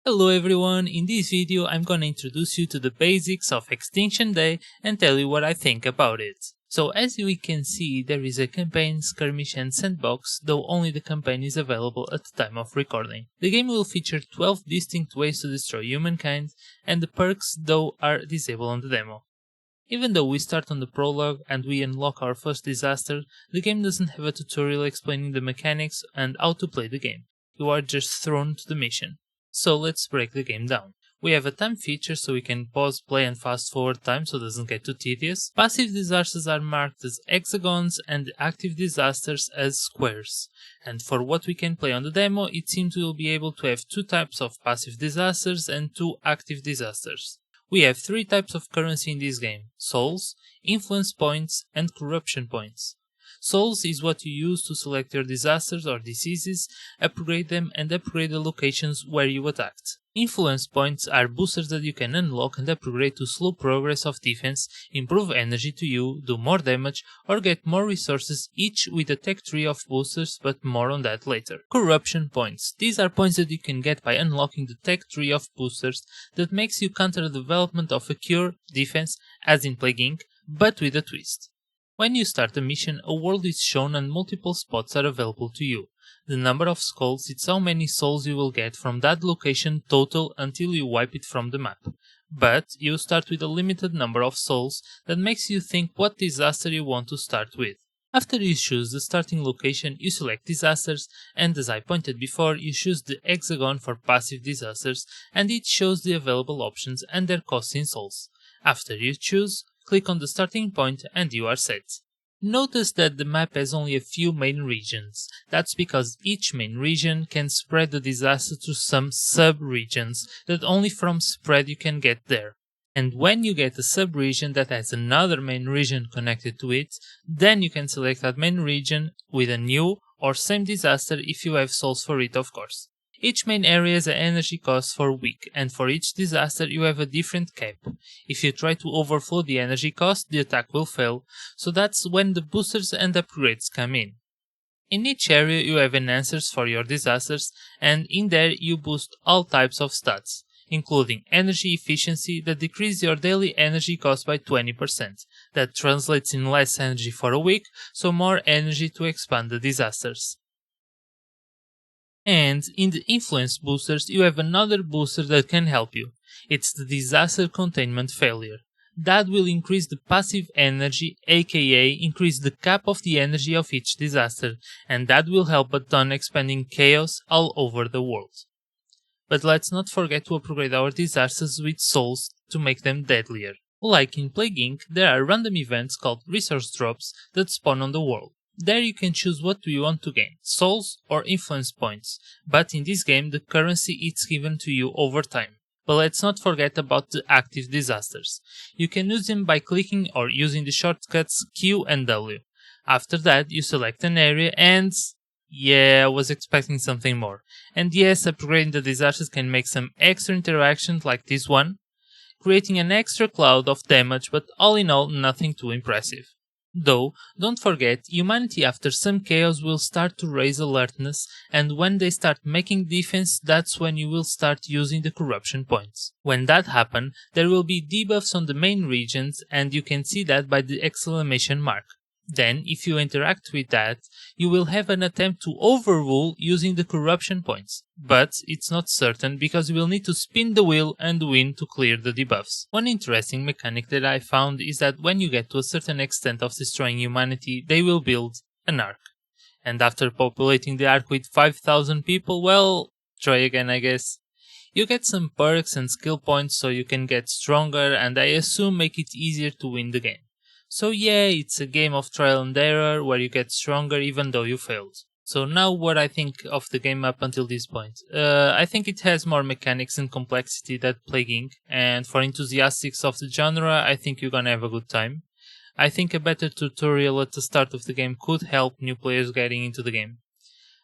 Hello everyone, in this video I'm gonna introduce you to the basics of Extinction Day and tell you what I think about it. So as we can see, there is a campaign, skirmish and sandbox, though only the campaign is available at the time of recording. The game will feature 12 distinct ways to destroy humankind, and the perks though are disabled on the demo. Even though we start on the prologue and we unlock our first disaster, the game doesn't have a tutorial explaining the mechanics and how to play the game. You are just thrown to the mission. So let's break the game down. We have a time feature so we can pause, play and fast forward time so it doesn't get too tedious. Passive disasters are marked as hexagons and active disasters as squares. And for what we can play on the demo, it seems we will be able to have 2 types of passive disasters and 2 active disasters. We have 3 types of currency in this game: souls, influence points and corruption points. Souls is what you use to select your disasters or diseases, upgrade them and upgrade the locations where you attacked. Influence points are boosters that you can unlock and upgrade to slow progress of defense, improve energy to you, do more damage, or get more resources, each with a tech tree of boosters, but more on that later. Corruption points. These are points that you can get by unlocking the tech tree of boosters that makes you counter the development of a cure defense, as in Plague Inc., but with a twist. When you start a mission, a world is shown and multiple spots are available to you. The number of skulls is how many souls you will get from that location total until you wipe it from the map. But you start with a limited number of souls that makes you think what disaster you want to start with. After you choose the starting location, you select disasters, and as I pointed before, you choose the hexagon for passive disasters, and it shows the available options and their costs in souls. After you choose, click on the starting point and you are set. Notice that the map has only a few main regions. That's because each main region can spread the disaster to some sub-regions that only from spread you can get there. And when you get a sub-region that has another main region connected to it, then you can select that main region with a new or same disaster if you have souls for it, of course. Each main area has an energy cost for week, and for each disaster you have a different cap. If you try to overflow the energy cost, the attack will fail, so that's when the boosters and upgrades come in. In each area you have enhancers for your disasters, and in there you boost all types of stats, including energy efficiency that decreases your daily energy cost by 20%. That translates in less energy for a week, so more energy to expand the disasters. And in the influence boosters you have another booster that can help you. It's the disaster containment failure. That will increase the passive energy, aka increase the cap of the energy of each disaster, and that will help a ton expanding chaos all over the world. But let's not forget to upgrade our disasters with souls to make them deadlier. Like in Plague Inc., there are random events called resource drops that spawn on the world. There you can choose what you want to gain, souls or influence points, but in this game the currency is given to you over time. But let's not forget about the active disasters. You can use them by clicking or using the shortcuts Q and W. After that you select an area and... yeah, I was expecting something more. And yes, upgrading the disasters can make some extra interactions like this one, creating an extra cloud of damage, but all in all nothing too impressive. Though, don't forget, humanity after some chaos will start to raise alertness, and when they start making defense, that's when you will start using the corruption points. When that happens, there will be debuffs on the main regions, and you can see that by the exclamation mark. Then, if you interact with that, you will have an attempt to overrule using the corruption points. But it's not certain because you will need to spin the wheel and win to clear the debuffs. One interesting mechanic that I found is that when you get to a certain extent of destroying humanity, they will build an ark. And after populating the ark with 5,000 people, well, try again I guess. You get some perks and skill points so you can get stronger, and I assume make it easier to win the game. So yeah, it's a game of trial and error where you get stronger even though you failed. So now what I think of the game up until this point. I think it has more mechanics and complexity than Plague Inc., and for enthusiasts of the genre, I think you're gonna have a good time. I think a better tutorial at the start of the game could help new players getting into the game.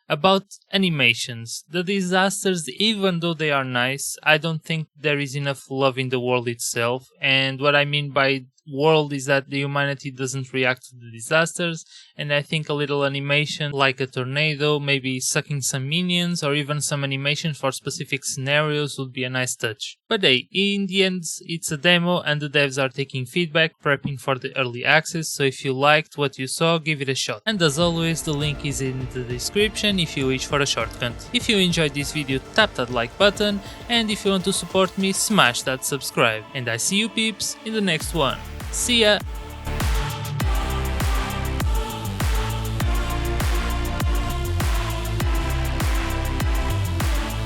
About animations, the disasters, even though they are nice, I don't think there is enough love in the world itself, and what I mean by world is that the humanity doesn't react to the disasters, and I think a little animation like a tornado, maybe sucking some minions, or even some animation for specific scenarios would be a nice touch. But hey, in the end it's a demo and the devs are taking feedback, prepping for the early access, so if you liked what you saw, give it a shot. And as always, the link is in the description if you wish for a shortcut. If you enjoyed this video, tap that like button, and if you want to support me, smash that subscribe. And I see you peeps in the next one. See ya!